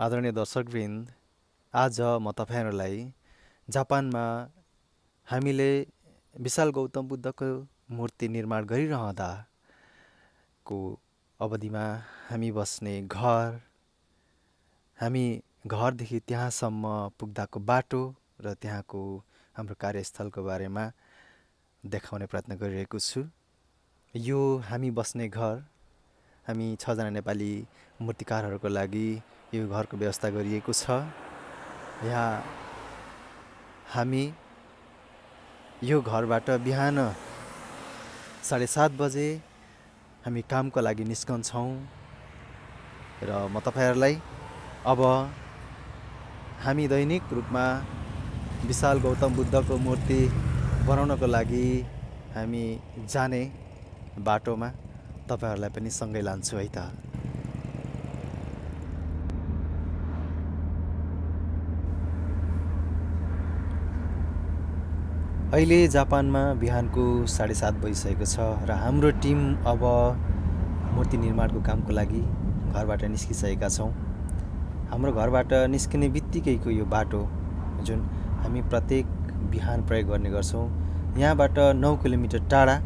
आदरणीय दर्शकवृन्द, आज म तपाईँहरूलाई जापानमा हामीले विशाल गौतम बुद्धको मूर्ति निर्माण गरिरहँदाको अवधिमा हामी बस्ने घर, हामी घरदेखि त्यहाँसम्म पुग्दाको बाटो र त्यहाँको हाम्रो कार्यस्थलको बारेमा देखाउने प्रयत्न गरिरहेको छु। यो हामी बस्ने घर, हामी 6 जना नेपाली मूर्तिकारहरूको लागि यो घरको व्यवस्था गरिएको छ। यहाँ हामी यो घरबाट बिहान 7:30 बजे हामी कामको लागि निस्कन्छौँ र म तपाईँहरूलाई अब हामी दैनिक रूपमा विशाल गौतम बुद्धको मूर्ति बनाउनको लागि हामी जाने बाटोमा तपाईँहरूलाई पनि सँगै लान्छु है त। अहिले जापानमा बिहानको 7:30 बजिसकेको छ र हाम्रो टिम अब मूर्ति निर्माणको कामको लागि घरबाट निस्किसकेका छौँ। हाम्रो घरबाट निस्किने बित्तिकैको यो बाटो जुन हामी प्रत्येक बिहान प्रयोग गर्ने गर्छौँ, यहाँबाट 9 किलोमिटर टाढा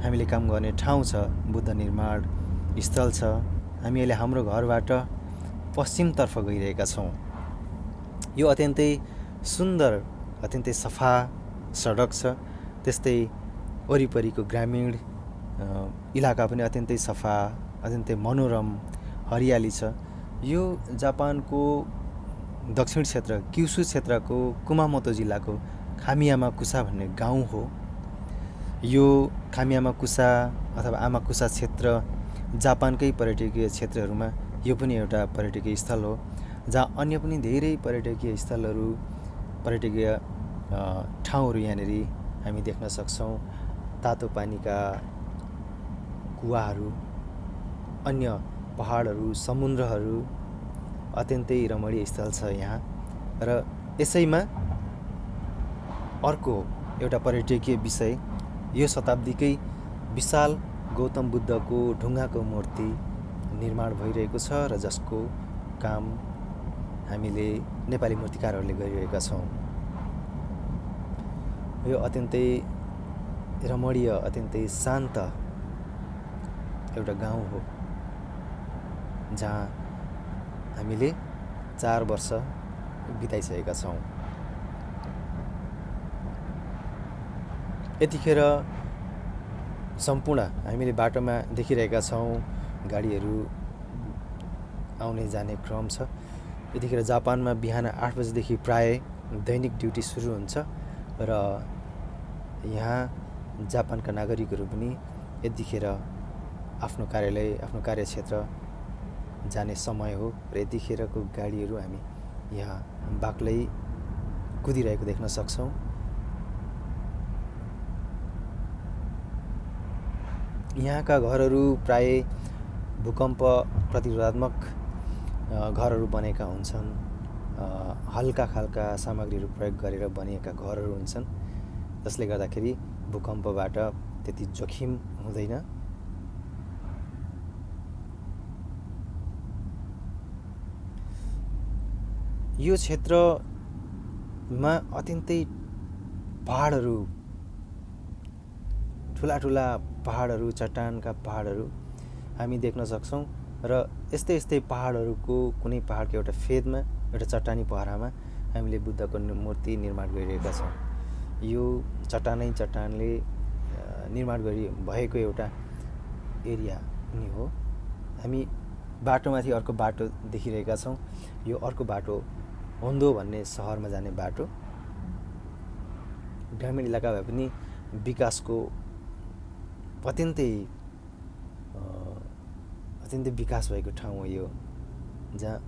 हामीले काम गर्ने ठाउँ छ, बुद्ध निर्माण स्थल छ। हामी अहिले हाम्रो घरबाट पश्चिमतर्फ गइरहेका छौँ। यो अत्यन्तै सुन्दर, अत्यन्तै सफा सडक छ। त्यस्तै वरिपरिको ग्रामीण इलाका पनि अत्यन्तै सफा, अत्यन्तै मनोरम, हरियाली छ। यो जापानको दक्षिण क्षेत्र क्युसु क्षेत्रको कुमामोतो जिल्लाको खामियामाकुसा भन्ने गाउँ हो। यो खामियामाकुसा अथवा आमाकुसा क्षेत्र जापानकै पर्यटकीय क्षेत्रहरूमा यो पनि एउटा पर्यटकीय स्थल हो, जहाँ अन्य पनि धेरै पर्यटकीय स्थलहरू, पर्यटकीय ठाउँहरू यहाँनिर हामी देख्न सक्छौँ। तातो पानीका कुवाहरू, अन्य पहाडहरू, समुद्रहरू, अत्यन्तै रमणीय स्थल छ यहाँ। र यसैमा अर्को एउटा पर्यटकीय विषय, यो शताब्दीकै विशाल गौतम बुद्धको ढुङ्गाको मूर्ति निर्माण भइरहेको छ र जसको काम हामीले नेपाली मूर्तिकारहरूले गरिरहेका छौँ। यो अत्यन्तै रमणीय, अत्यन्तै शान्त एउटा गाउँ हो, जहाँ हामीले 4 वर्ष बिताइसकेका छौँ। यतिखेर सम्पूर्ण हामीले बाटोमा देखिरहेका छौँ गाडीहरू आउने जाने क्रम छ। यतिखेर जापानमा बिहान 8 बजेदेखि प्राय दैनिक ड्युटी सुरु हुन्छ र यहाँ जापानका नागरिकहरू पनि यतिखेर आफ्नो कार्यालय, आफ्नो कार्यक्षेत्र जाने समय हो र यतिखेरको गाडीहरू हामी यहाँ बाक्लै कुदिरहेको देख्न सक्छौँ। यहाँका घरहरू प्राय भूकम्प प्रतिरोधात्मक घरहरू बनेका हुन्छन्। हल्का खालका सामग्रीहरू प्रयोग गरेर बनिएका घरहरू हुन्छन्, जसले गर्दाखेरि भूकम्पबाट त्यति जोखिम हुँदैन। यो क्षेत्रमा अत्यन्तै पहाडहरू, ठुला ठुला पहाडहरू, चट्टानका पहाडहरू हामी देख्न सक्छौँ र यस्तै यस्तै पहाडहरूको कुनै पहाडको एउटा फेदमा, एउटा चट्टानी पहरामा हामीले बुद्धको मूर्ति निर्माण गरिरहेका छौँ। यो चट्टानले निर्माण भएको एउटा एरिया पनि हो। हामी बाटोमाथि अर्को बाटो देखिरहेका छौँ। यो अर्को बाटो होन्दो भन्ने सहरमा जाने बाटो। ग्रामीण इलाका भए पनि विकासको अत्यन्तै विकास भएको ठाउँ हो यो, जहाँ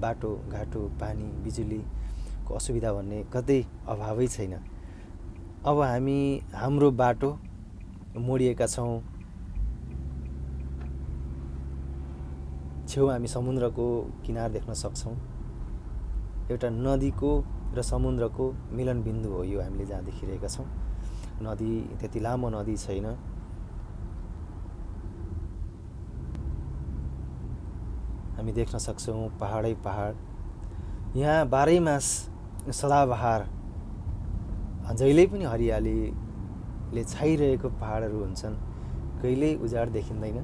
बाटो घाटो, पानी, बिजुलीको असुविधा भन्ने कतै अभावै छैन। अब हामी हाम्रो बाटो मोडिएका छौँ। छेउ हामी समुद्रको किनार देख्न सक्छौँ। एउटा नदीको र समुद्रको मिलन बिन्दु हो यो हामीले जहाँ देखिरहेका छौँ। नदी त्यति लामो नदी छैन। हामी देख्न सक्छौँ पहाडै पहाड। यहाँ 12 मास सदाबहार जहिल्यै पनि हरियालीले छाइरहेको पहाडहरू हुन्छन्। कहिल्यै उजाड देखिँदैन।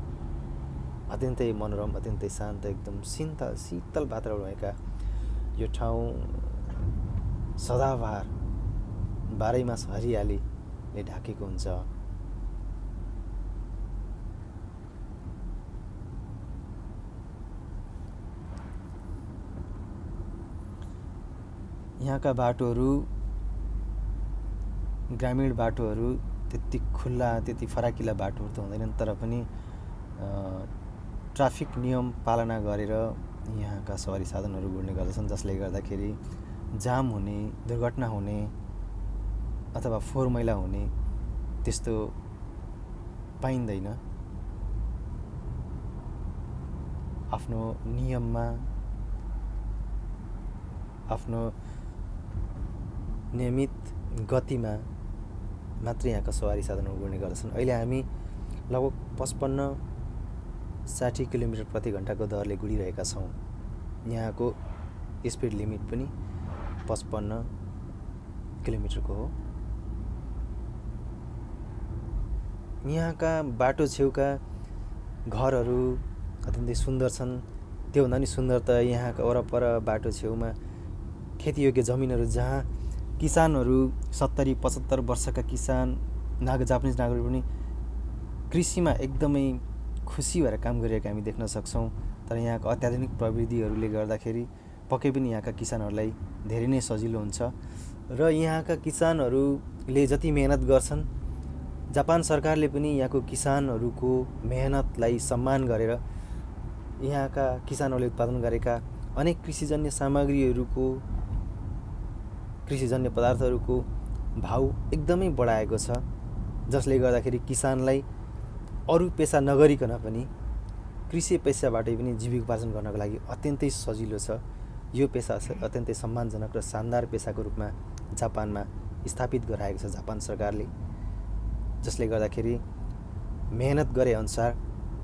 अत्यन्तै मनोरम, अत्यन्तै शान्त, एकदम शीतल वातावरण भएका यो ठाउँ सदाबहार 12 मास हरियालीले ढाकेको हुन्छ। यहाँका बाटोहरू, ग्रामीण बाटोहरू त्यति खुल्ला, त्यति फराकिला बाटोहरू त हुँदैनन्, तर पनि ट्राफिक नियम पालना गरेर यहाँका सवारी साधनहरू गुड्ने गर्दछन्, जसले गर्दाखेरि जाम हुने, दुर्घटना हुने अथवा फोहोर मैला हुने त्यस्तो पाइँदैन। आफ्नो नियममा, आफ्नो नियमित गतिमा मात्र यहाँका सवारी साधनहरू गुड्ने गर्दछन्। अहिले हामी लगभग 55-60 किलोमिटर प्रति घन्टाको दरले गुडिरहेका छौँ। यहाँको स्पिड लिमिट पनि 55 किलोमिटरको हो। यहाँका बाटो छेउका घरहरू अत्यन्तै सुन्दर छन्। त्योभन्दा पनि सुन्दर त यहाँका वरपर बाटो छेउमा खेतीयोग्य जमिनहरू, जहाँ किसानहरू 70-75 वर्षका किसान जापानिज नागरिक पनि कृषिमा एकदमै खुसी भएर काम गरिरहेका हामी देख्न सक्छौँ। तर यहाँको अत्याधुनिक प्रविधिहरूले गर्दाखेरि पक्कै पनि यहाँका किसानहरूलाई धेरै नै सजिलो हुन्छ। र यहाँका किसानहरूले जति मेहनत गर्छन्, जापान सरकारले पनि यहाँको किसानहरूको मेहनतलाई सम्मान गरेर यहाँका किसानहरूले उत्पादन गरेका अनेक कृषिजन्य सामग्रीहरूको, कृषिजन्य पदार्थहरूको भाउ एकदमै बढाएको छ, जसले गर्दाखेरि किसानलाई अरू पेसा नगरिकन पनि कृषि पेसाबाटै पनि जीविकोपार्जन गर्नको लागि अत्यन्तै सजिलो छ। यो पेसा अत्यन्तै सम्मानजनक र शानदार पेसाको रूपमा जापानमा स्थापित गराएको छ जापान सरकारले, जसले गर्दाखेरि मेहनत गरे अनुसार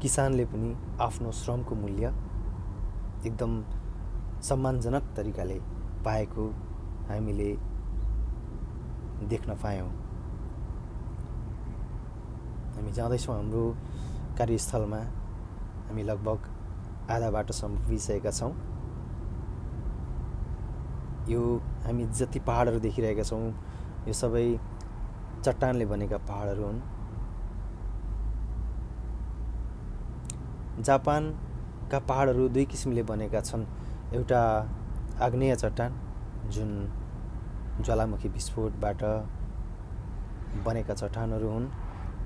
किसानले पनि आफ्नो श्रमको मूल्य एकदम सम्मानजनक तरिकाले पाएको हामीले देख्न पायौँ। हामी जाँदैछौँ हाम्रो कार्यस्थलमा। हामी लगभग आधा बाटोसम्म पुगिसकेका छौँ। यो हामी जति पहाडहरू देखिरहेका छौँ, यो सबै चट्टानले बनेका पहाडहरू हुन्। जापानका पहाडहरू दुई किसिमले बनेका छन्। एउटा आग्नेय चट्टान, जुन ज्वालामुखी विस्फोटबाट बनेका चट्टानहरू हुन्,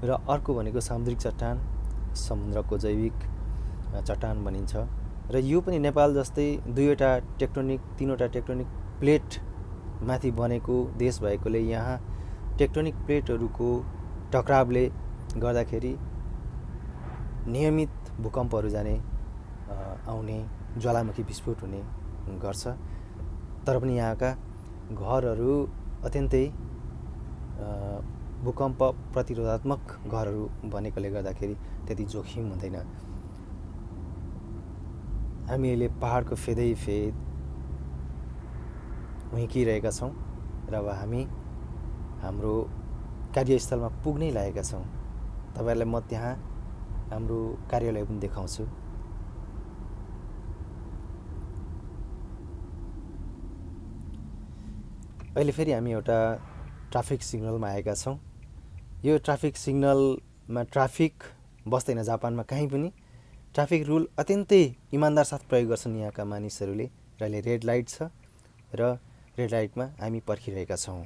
र अर्को भनेको सामुद्रिक चट्टान, समुद्रको जैविक चट्टान भनिन्छ। र यो पनि नेपाल जस्तै 2वटा टेक्टोनिक 3वटा टेक्टोनिक प्लेट माथि बनेको देश भएकोले यहाँ टेक्टोनिक प्लेटहरूको टक्रावले गर्दाखेरि नियमित भूकम्पहरू जाने, आउने, ज्वालामुखी विस्फोट हुने गर्छ। तर पनि यहाँका घरहरू अत्यन्तै भूकम्प प्रतिरोधात्मक घरहरू बनेकोले गर्दाखेरि त्यति जोखिम हुँदैन। हामी अहिले पहाडको फेदै फेद हुर्किरहेका छौँ र अब हामी हाम्रो कार्यस्थलमा पुग्नै लागेका छौँ। तपाईँहरूलाई म त्यहाँ हाम्रो कार्यालय पनि देखाउँछु। अहिले फेरि हामी एउटा ट्राफिक सिग्नलमा आएका छौँ। यो ट्राफिक सिग्नलमा ट्राफिक बस्दैन जापानमा कहीँ पनि। ट्राफिक रुल अत्यन्तै इमान्दार साथ प्रयोग गर्छन् यहाँका मानिसहरूले। र अहिले रेड लाइट छ र रेड लाइटमा हामी पर्खिरहेका छौँ।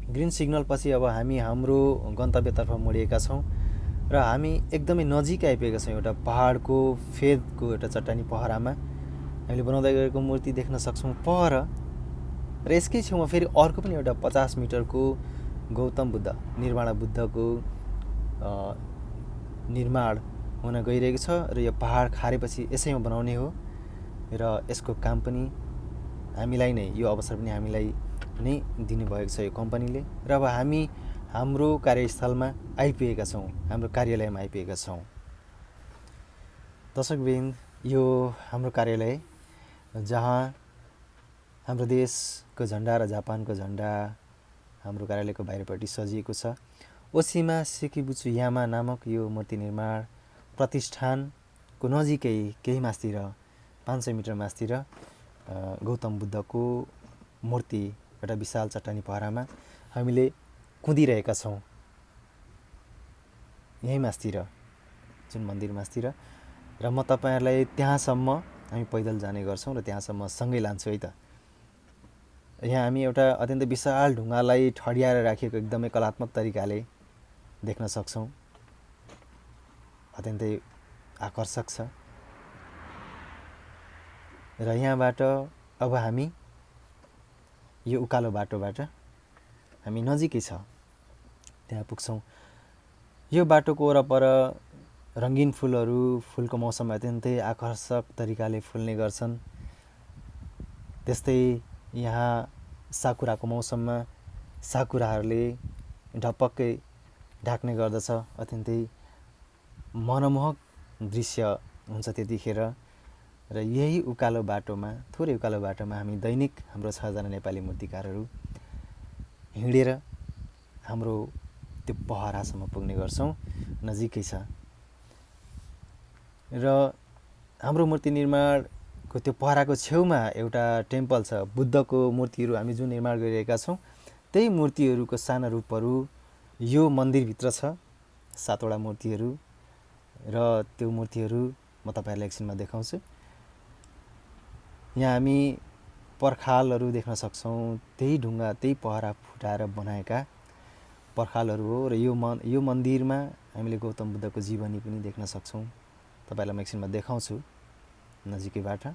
ग्रिन सिग्नल पछि अब हामी हाम्रो गन्तव्यतर्फ मोडिएका छौँ र हामी एकदमै नजिक आइपुगेका छौँ। एउटा पहाडको फेदको एउटा चट्टानी पहरामा हामीले बनाउँदै गरेको मूर्ति देख्न सक्छौँ पर। र यसकै छेउमा फेरि अर्को पनि एउटा 50 मिटरको गौतम बुद्ध, निर्वाण बुद्धको निर्माण हुन गइरहेको छ र यो पहाड खारेपछि यसैमा बनाउने हो। र यसको काम पनि हामीलाई नै, यो अवसर पनि हामीलाई नै दिनुभएको छ यो कम्पनीले। र अब हामी हाम्रो कार्यस्थलमा आइपुगेका छौँ, हाम्रो कार्यालयमा आइपुगेका छौँ। दर्शकवृन्द, यो हाम्रो कार्यालय जहाँ हाम्रो देशको झन्डा र जापानको झन्डा हाम्रो कार्यालयको बाहिरपट्टि सजिएको छ। ओसिमा सेकिबुचु यामा नामक यो मूर्ति निर्माण प्रतिष्ठानको नजिकै केही मास्तिर 500 मिटर मास्तिर गौतम बुद्धको मूर्ति एउटा विशाल चट्टानी पहरामा हामीले कुदिरहेका छौँ। यही मास्तिर, जुन मन्दिर मास्तिर, र म तपाईँहरूलाई त्यहाँसम्म हामी पैदल जाने गर्छौँ र त्यहाँसम्म सँगै लान्छु है त। यहाँ हामी एउटा अत्यन्तै विशाल ढुङ्गालाई ठड्याएर राखिएको एकदमै कलात्मक तरिकाले देख्न सक्छौँ। अत्यन्तै आकर्षक छ। र यहाँबाट अब हामी यो उकालो बाटोबाट हामी नजिकै छ त्यहाँ पुग्छौँ। यो बाटोको वरपर रङ्गीन फुलहरू फुलको मौसममा अत्यन्तै आकर्षक तरिकाले फुल्ने गर्छन्। त्यस्तै यहाँ साकुराको मौसममा साकुराहरूले ढपक्कै ढाक्ने गर्दछ। अत्यन्तै मनमोहक दृश्य हुन्छ त्यतिखेर। र यही उकालो बाटोमा, थोरै उकालो बाटोमा हामी दैनिक हाम्रो 6 जना नेपाली मूर्तिकारहरू हिँडेर हाम्रो त्यो पहरासम्म पुग्ने गर्छौँ। नजिकै छ। र हाम्रो मूर्ति निर्माणको त्यो पहराको छेउमा एउटा टेम्पल छ। बुद्धको मूर्तिहरू हामी जुन निर्माण गरिरहेका छौँ त्यही मूर्तिहरूको साना रूपहरू यो मन्दिरभित्र छ। 7 वटा मूर्तिहरू, र त्यो मूर्तिहरू म तपाईँहरूलाई एकछिनमा देखाउँछु। यहाँ हामी पर्खालहरू देख्न सक्छौँ। त्यही ढुङ्गा, त्यही पहरा फुटाएर बनाएका पर्खालहरू हो। र यो मन्दिरमा हामीले गौतम बुद्धको जीवनी पनि देख्न सक्छौँ। तपाईँलाई म एकछिनमा देखाउँछु नजिकैबाट।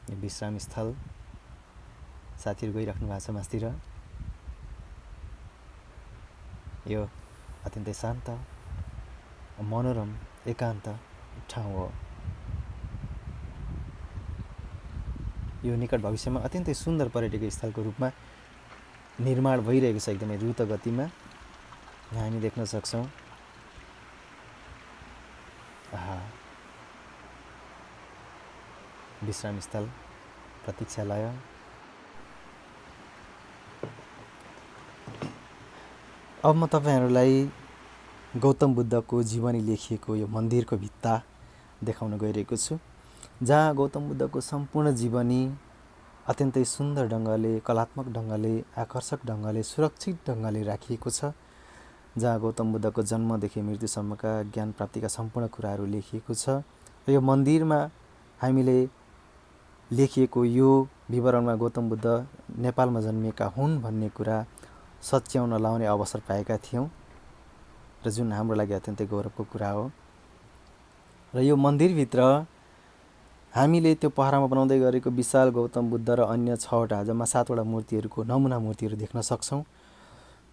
यो विश्राम स्थल, साथीहरू गइराख्नु भएको छ मास्तिर। यो अत्यन्तै शान्त, मनोरम, एकान्त ठाउँ हो। यो निकट भविष्यमा अत्यन्तै सुन्दर पर्यटकीय स्थलको रूपमा निर्माण भइरहेको छ, एकदमै द्रुत गतिमा। यहाँ हामी देख्न सक्छौँ। विश्राम स्थल, प्रतीक्षालय। अब म तपाईँहरूलाई गौतम बुद्धको जीवनी लेखिएको यो मन्दिरको भित्ता देखाउन गइरहेको छु, जहाँ गौतम बुद्धको सम्पूर्ण जीवनी अत्यन्तै सुन्दर ढङ्गले, कलात्मक ढङ्गले, आकर्षक ढङ्गले, सुरक्षित ढङ्गले राखिएको छ। जहाँ गौतम बुद्धको जन्मदेखि मृत्युसम्मका ज्ञान प्राप्तिका सम्पूर्ण कुराहरू लेखिएको छ। र यो मन्दिरमा हामीले लेखिएको यो विवरणमा गौतम बुद्ध नेपालमा जन्मिएका हुन् भन्ने कुरा सच्याउन लाउने अवसर पाएका थियौँ, र जुन हाम्रो लागि अत्यन्तै गौरवको कुरा हो। र यो मन्दिरभित्र हामीले त्यो पहरामा बनाउँदै गरेको विशाल गौतम बुद्ध र अन्य 6 वटा, जम्मा 7 वटा मूर्तिहरूको नमुना मूर्तिहरू देख्न सक्छौँ।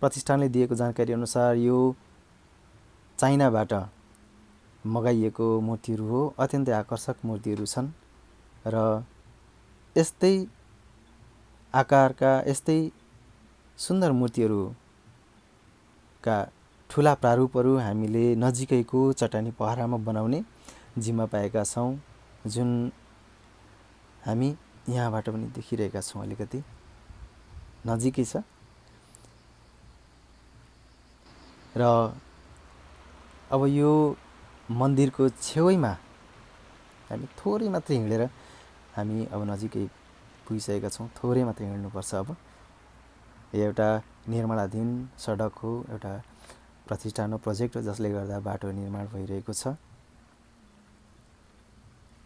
प्रतिष्ठानले दिएको जानकारी अनुसार यो चाइनाबाट मगाइएको मूर्तिहरू हो। अत्यन्तै आकर्षक मूर्तिहरू छन् र यस्तै आकारका, यस्तै सुन्दर मूर्तिहरूका ठुला प्रारूपहरू हामीले नजिकैको चट्टानी पहरामा बनाउने जिम्मा पाएका छौँ, जुन हामी यहाँबाट पनि देखिरहेका छौँ। अलिकति नजिकै छ। र अब यो मन्दिरको छेउमा हामी थोरै मात्रै हिँडेर हामी अब नजिकै पुगिसकेका छौँ। थोरै मात्रै हिँड्नुपर्छ। अब एउटा निर्माणाधीन सडक हो, एउटा प्रतिष्ठान हो, प्रोजेक्ट हो, जसले गर्दा बाटो निर्माण भइरहेको छ।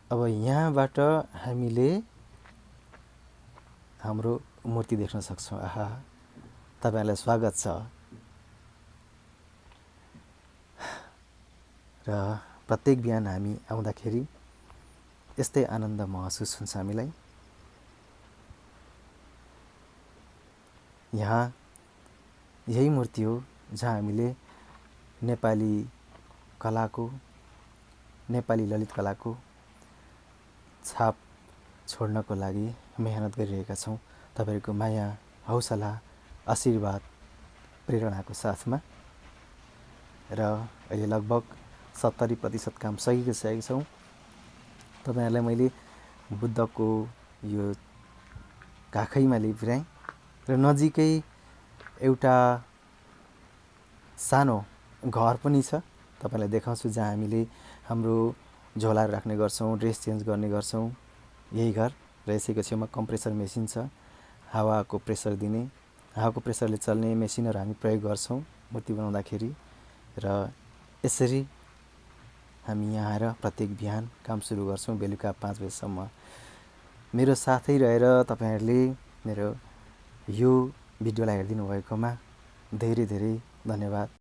अब यहाँबाट हामीले हाम्रो मूर्ति देख्न सक्छौँ। तपाईँहरूलाई स्वागत छ। र प्रत्येक बिहान हामी आउँदाखेरि यस्तै आनन्द महसुस हुन्छ हामीलाई। यहाँ यही मूर्ति हो जहाँ हामीले नेपाली कलाको, नेपाली ललित कलाको छाप छोड्नको लागि मेहनत गरिरहेका छौँ। तपाईँहरूको माया, हौसला आशीर्वाद प्रेरणाको साथमा र अहिले लगभग 70% काम सकिसकेका छौँ। तपाईँहरूलाई मैले बुद्धको यो काखैमा ल्याइपुर्याएँ र नजिकै एउटा सानो घर पनि छ, तपाईँलाई देखाउँछु, जहाँ हामीले हाम्रो झोलाहरू राख्ने गर्छौँ, ड्रेस चेन्ज गर्ने गर्छौँ। यही घर र यसैको छेउमा कम्प्रेसर मेसिन छ, हावाको प्रेसर दिने, हावाको प्रेसरले चल्ने मेसिनहरू हामी प्रयोग गर्छौँ मूर्ति बनाउँदाखेरि। र यसरी हामी यहाँ आएर प्रत्येक बिहान काम सुरु गर्छौँ बेलुका 5 बजेसम्म। मेरो साथै रहेर तपाईँहरूले मेरो यो भिडियोलाई हेरिदिनु भएकोमा धेरै धेरै धन्यवाद।